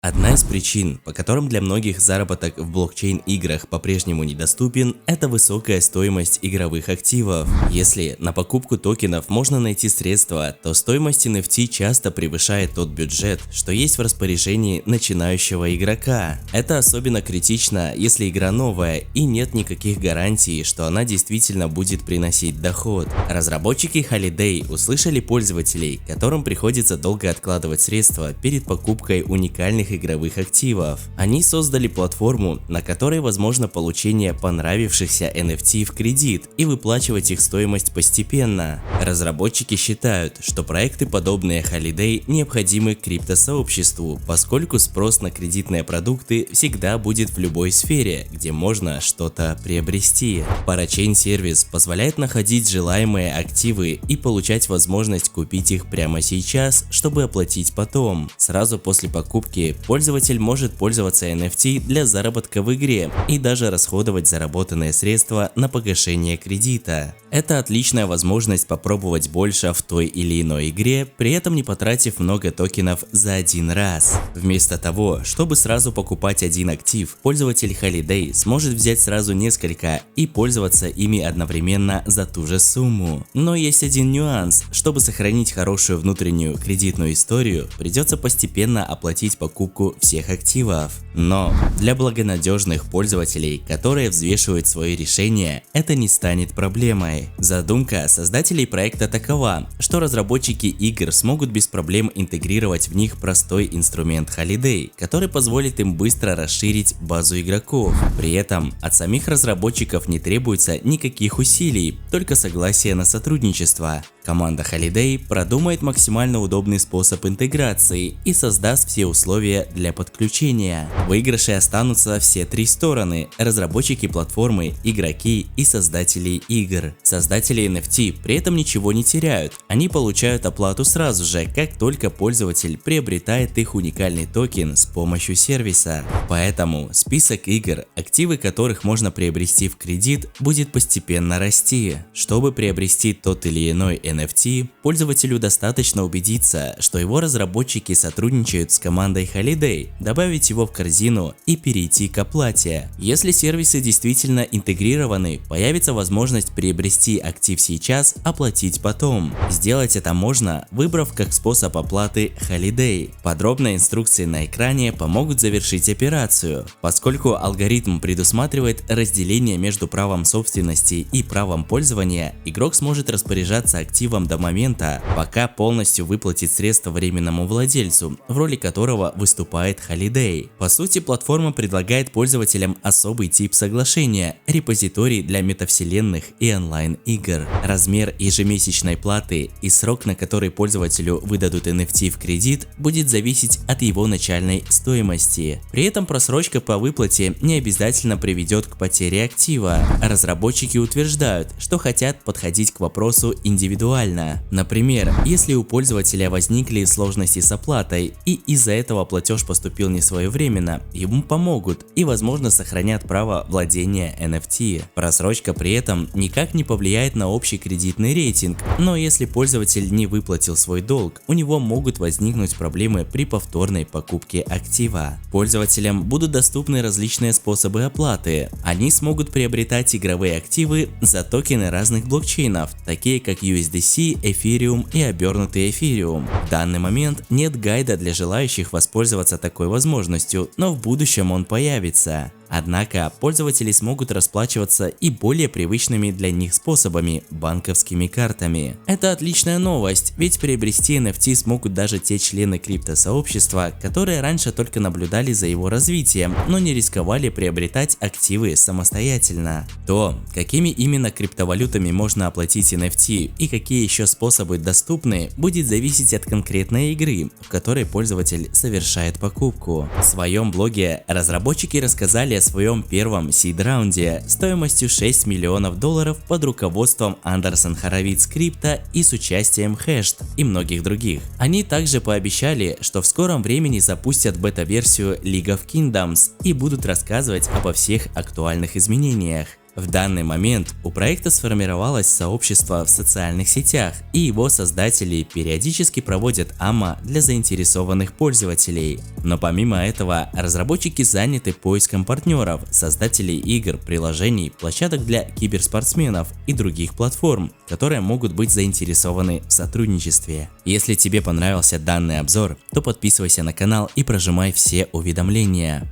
Одна из причин, по которым для многих заработок в блокчейн-играх по-прежнему недоступен, это высокая стоимость игровых активов. Если на покупку токенов можно найти средства, то стоимость NFT часто превышает тот бюджет, что есть в распоряжении начинающего игрока. Это особенно критично, если игра новая и нет никаких гарантий, что она действительно будет приносить доход. Разработчики Holiday услышали пользователей, которым приходится долго откладывать средства перед покупкой уникальных игровых активов. Они создали платформу, на которой возможно получение понравившихся NFT в кредит и выплачивать их стоимость постепенно. Разработчики считают, что проекты, подобные Holiday, необходимы криптосообществу, поскольку спрос на кредитные продукты всегда будет в любой сфере, где можно что-то приобрести. Parachain сервис позволяет находить желаемые активы и получать возможность купить их прямо сейчас, чтобы оплатить потом. Сразу после покупки пользователь может пользоваться NFT для заработка в игре и даже расходовать заработанные средства на погашение кредита. Это отличная возможность попробовать больше в той или иной игре, при этом не потратив много токенов за один раз. Вместо того, чтобы сразу покупать один актив, пользователь Holiday сможет взять сразу несколько и пользоваться ими одновременно за ту же сумму. Но есть один нюанс: чтобы сохранить хорошую внутреннюю кредитную историю, придется постепенно оплатить покупку всех активов. Но для благонадежных пользователей, которые взвешивают свои решения, это не станет проблемой. Задумка создателей проекта такова, что разработчики игр смогут без проблем интегрировать в них простой инструмент Holiday, который позволит им быстро расширить базу игроков. При этом от самих разработчиков не требуется никаких усилий, только согласие на сотрудничество. Команда Holiday продумает максимально удобный способ интеграции и создаст все условия для подключения. Выигрыши останутся все три стороны: разработчики платформы, игроки и создатели игр. Создатели NFT при этом ничего не теряют, они получают оплату сразу же, как только пользователь приобретает их уникальный токен с помощью сервиса. Поэтому список игр, активы которых можно приобрести в кредит, будет постепенно расти. Чтобы приобрести тот или иной NFT, пользователю достаточно убедиться, что его разработчики сотрудничают с командой Holiday, добавить его в корзину и перейти к оплате. Если сервисы действительно интегрированы, появится возможность приобрести актив сейчас, оплатить потом. Сделать это можно, выбрав как способ оплаты Holiday. Подробные инструкции на экране помогут завершить операцию. Поскольку алгоритм предусматривает разделение между правом собственности и правом пользования, игрок сможет распоряжаться активом до момента, пока полностью выплатит средства временному владельцу, в роли которого выступает Holiday. По сути, платформа предлагает пользователям особый тип соглашения – репозиторий для метавселенных и онлайн-игр. Размер ежемесячной платы и срок, на который пользователю выдадут NFT в кредит, будет зависеть от его начальной стоимости. При этом просрочка по выплате не обязательно приведет к потере актива. Разработчики утверждают, что хотят подходить к вопросу индивидуально. Например, если у пользователя возникли сложности с оплатой и из-за этого платеж поступил не своевременно, ему помогут и, возможно, сохранят право владения NFT. Просрочка при этом никак не повлияет на общий кредитный рейтинг, но если пользователь не выплатил свой долг, у него могут возникнуть проблемы при повторной покупке актива. Пользователям будут доступны различные способы оплаты. Они смогут приобретать игровые активы за токены разных блокчейнов, такие как USDC, Ethereum и обернутый Ethereum. В данный момент нет гайда для желающих воспользоваться такой возможностью, но в будущем он появится. Однако пользователи смогут расплачиваться и более привычными для них способами – банковскими картами. Это отличная новость, ведь приобрести NFT смогут даже те члены криптосообщества, которые раньше только наблюдали за его развитием, но не рисковали приобретать активы самостоятельно. То, какими именно криптовалютами можно оплатить NFT и какие еще способы доступны, будет зависеть от конкретной игры, в которой пользователь совершает покупку. В своем блоге разработчики рассказали о своем первом сид-раунде стоимостью $6 миллионов под руководством Андерсон Хоровиц Крипто и с участием Hashed и многих других. Они также пообещали, что в скором времени запустят бета-версию League of Kingdoms и будут рассказывать обо всех актуальных изменениях. В данный момент у проекта сформировалось сообщество в социальных сетях, и его создатели периодически проводят АМА для заинтересованных пользователей. Но помимо этого, разработчики заняты поиском партнеров, создателей игр, приложений, площадок для киберспортсменов и других платформ, которые могут быть заинтересованы в сотрудничестве. Если тебе понравился данный обзор, то подписывайся на канал и прожимай все уведомления.